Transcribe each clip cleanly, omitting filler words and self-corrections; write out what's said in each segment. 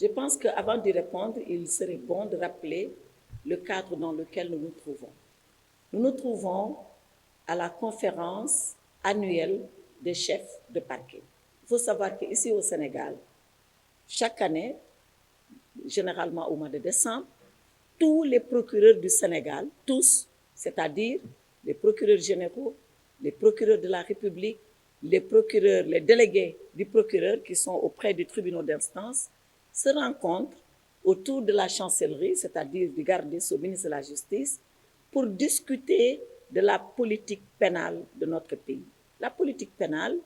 Je pense qu'avant d'y répondre, il serait bon de rappeler le cadre dans lequel nous nous trouvons. Nous nous trouvons à la conférence annuelle des chefs de parquet. Il faut savoir qu'ici au Sénégal, chaque année, généralement au mois de décembre, tous les procureurs du Sénégal, tous, c'est-à-dire les procureurs généraux, les procureurs de la République, les procureurs, les délégués du procureur qui sont auprès du tribunal d'instance, se rencontrent autour de la chancellerie, c'est-à-dire du garde des Sceaux, ministre de la Justice, pour discuter de la politique pénale de notre pays. La politique pénale,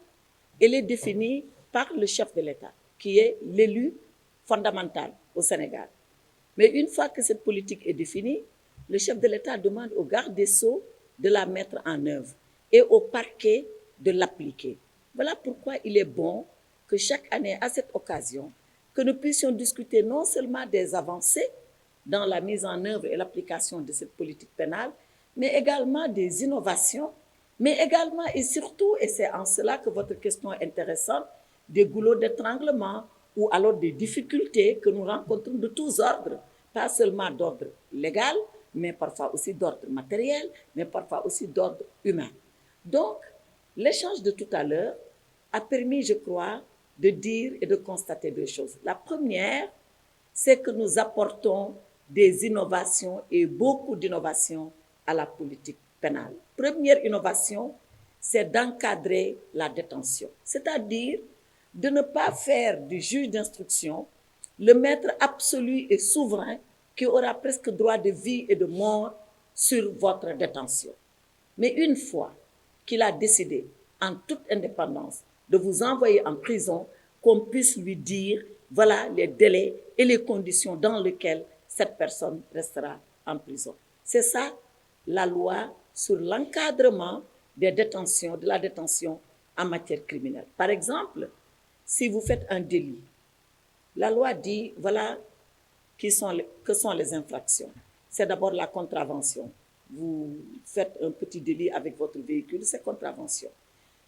elle est définie par le chef de l'État, qui est l'élu fondamental au Sénégal. Mais une fois que cette politique est définie, le chef de l'État demande au garde des Sceaux de la mettre en œuvre et au parquet de l'appliquer. Voilà pourquoi il est bon que chaque année, à cette occasion, que nous puissions discuter non seulement des avancées dans la mise en œuvre et l'application de cette politique pénale, mais également des innovations, mais également et surtout, et c'est en cela que votre question est intéressante, des goulots d'étranglement ou alors des difficultés que nous rencontrons de tous ordres, pas seulement d'ordre légal, mais parfois aussi d'ordre matériel, mais parfois aussi d'ordre humain. Donc, l'échange de tout à l'heure a permis, je crois, de dire et de constater deux choses. La première, c'est que nous apportons des innovations et beaucoup d'innovations à la politique pénale. Première innovation, c'est d'encadrer la détention, c'est-à-dire de ne pas faire du juge d'instruction le maître absolu et souverain qui aura presque droit de vie et de mort sur votre détention. Mais une fois qu'il a décidé, en toute indépendance, de vous envoyer en prison, qu'on puisse lui dire, voilà les délais et les conditions dans lesquelles cette personne restera en prison. C'est ça, la loi sur l'encadrement des détentions, de la détention en matière criminelle. Par exemple, si vous faites un délit, la loi dit, voilà, que sont les infractions. C'est d'abord la contravention. Vous faites un petit délit avec votre véhicule, c'est contravention.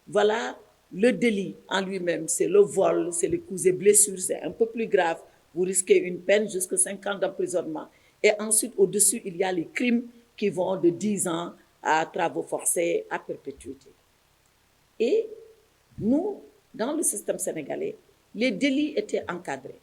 Voilà, le délit en lui-même, c'est le vol, c'est les coups et blessures, c'est un peu plus grave. Vous risquez une peine jusqu'à 5 ans d'emprisonnement. Et ensuite, au-dessus, il y a les crimes qui vont de 10 ans à travaux forcés à perpétuité. Et nous, dans le système sénégalais, les délits étaient encadrés.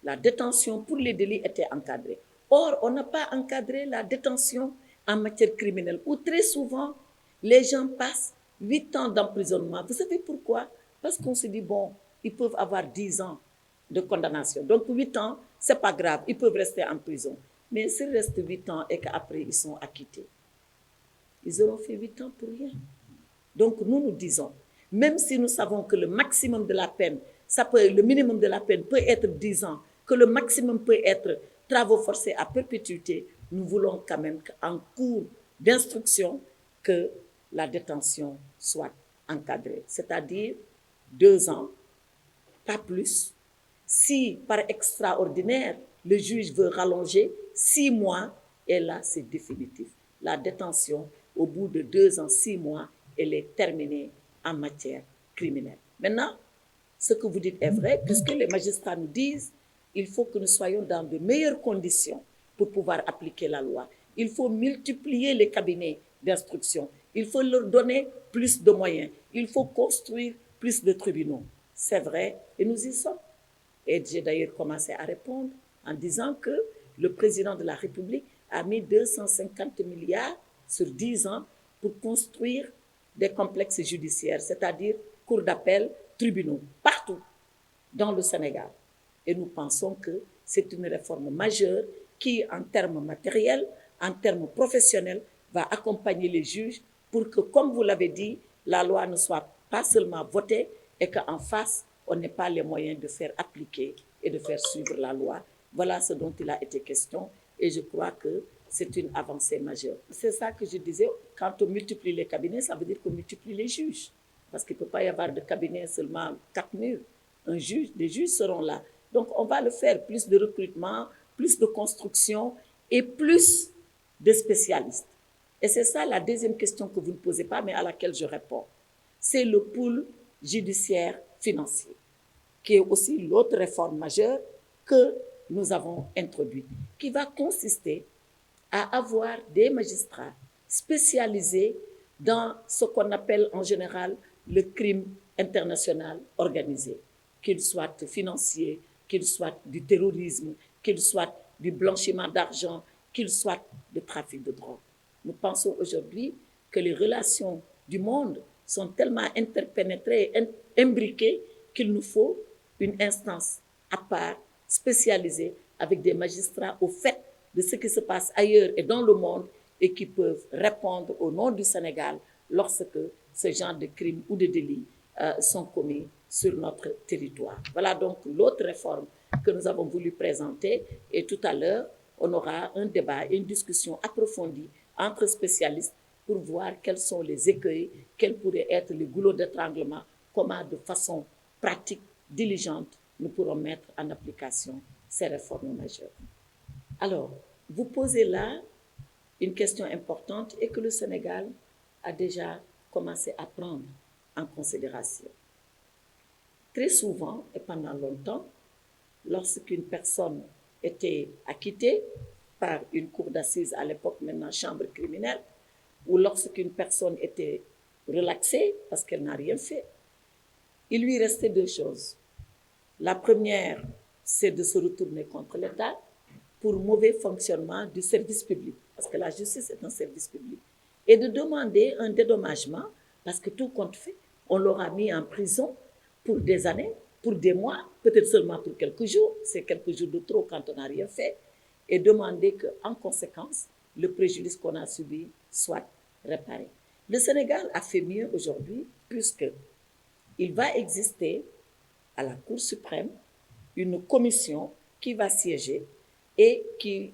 La détention pour les délits était encadrée. Or, on n'a pas encadré la détention en matière criminelle, où très souvent, les gens passent 8 ans d'emprisonnement. Vous savez pourquoi? Parce qu'on se dit, bon, ils peuvent avoir 10 ans de condamnation. Donc, 8 ans, c'est pas grave, ils peuvent rester en prison. Mais s'ils restent 8 ans et qu'après, ils sont acquittés, ils auront fait 8 ans pour rien. Donc, nous disons, même si nous savons que le maximum de la peine, le minimum de la peine peut être 10 ans, que le maximum peut être travaux forcés à perpétuité, nous voulons quand même qu'en cours d'instruction, que la détention soit encadrée. C'est-à-dire 2 ans, pas plus. Si, par extraordinaire, le juge veut rallonger 6 mois, et là, c'est définitif. La détention, au bout de 2 ans, 6 mois, elle est terminée en matière criminelle. Maintenant, ce que vous dites est vrai, puisque les magistrats nous disent il faut que nous soyons dans de meilleures conditions pour pouvoir appliquer la loi. Il faut multiplier les cabinets d'instruction. Il faut leur donner plus de moyens. Il faut construire plus de tribunaux. C'est vrai, et nous y sommes. Et j'ai d'ailleurs commencé à répondre en disant que le président de la République a mis 250 milliards sur 10 ans pour construire des complexes judiciaires, c'est-à-dire cours d'appel, tribunaux, partout dans le Sénégal. Et nous pensons que c'est une réforme majeure qui, en termes matériels, en termes professionnels, va accompagner les juges pour que, comme vous l'avez dit, la loi ne soit pas seulement votée et qu'en face, on n'ait pas les moyens de faire appliquer et de faire suivre la loi. Voilà ce dont il a été question et je crois que c'est une avancée majeure. C'est ça que je disais, quand on multiplie les cabinets, ça veut dire qu'on multiplie les juges. Parce qu'il ne peut pas y avoir de cabinet seulement 4 murs. Des juges seront là. Donc, on va le faire, plus de recrutement, plus de construction et plus de spécialistes. Et c'est ça la deuxième question que vous ne posez pas, mais à laquelle je réponds. C'est le pool judiciaire financier, qui est aussi l'autre réforme majeure que nous avons introduite, qui va consister à avoir des magistrats spécialisés dans ce qu'on appelle en général le crime international organisé, qu'il soit financier, qu'il soit du terrorisme, qu'il soit du blanchiment d'argent, qu'il soit du trafic de drogue. Nous pensons aujourd'hui que les relations du monde sont tellement interpénétrées et imbriquées qu'il nous faut une instance à part, spécialisée, avec des magistrats au fait de ce qui se passe ailleurs et dans le monde et qui peuvent répondre au nom du Sénégal lorsque ce genre de crimes ou de délits sont commis sur notre territoire. Voilà donc l'autre réforme que nous avons voulu présenter et tout à l'heure, on aura un débat, une discussion approfondie entre spécialistes pour voir quels sont les écueils, quels pourraient être les goulots d'étranglement, comment de façon pratique, diligente, nous pourrons mettre en application ces réformes majeures. Alors, vous posez là une question importante et que le Sénégal a déjà commencé à prendre en considération. Très souvent et pendant longtemps, lorsqu'une personne était acquittée par une cour d'assises, à l'époque maintenant chambre criminelle, ou lorsqu'une personne était relaxée parce qu'elle n'a rien fait, il lui restait deux choses. La première, c'est de se retourner contre l'État pour mauvais fonctionnement du service public, parce que la justice est un service public, et de demander un dédommagement, parce que tout compte fait, on l'aura mis en prison pour des années, pour des mois, peut-être seulement pour quelques jours, c'est quelques jours de trop quand on n'a rien fait, et demander qu'en conséquence, le préjudice qu'on a subi soit réparé. Le Sénégal a fait mieux aujourd'hui, puisqu'il va exister à la Cour suprême une commission qui va siéger et qui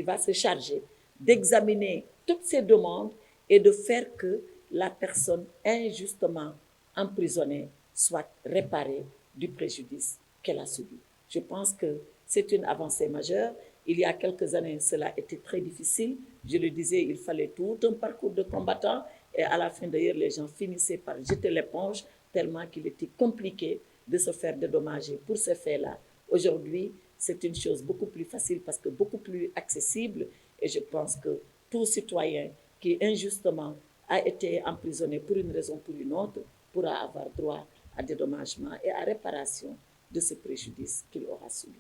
va se charger d'examiner toutes ces demandes et de faire que la personne injustement emprisonnée soit réparée du préjudice qu'elle a subi. Je pense que c'est une avancée majeure. Il y a quelques années, cela était très difficile. Je le disais, il fallait tout un parcours de combattant et à la fin d'ailleurs, les gens finissaient par jeter l'éponge tellement qu'il était compliqué de se faire dédommager pour ces faits-là. Aujourd'hui, c'est une chose beaucoup plus facile parce que beaucoup plus accessible et je pense que tout citoyen qui injustement a été emprisonné pour une raison ou pour une autre pourra avoir droit à dédommagement et à réparation de ce préjudice qu'il aura subi.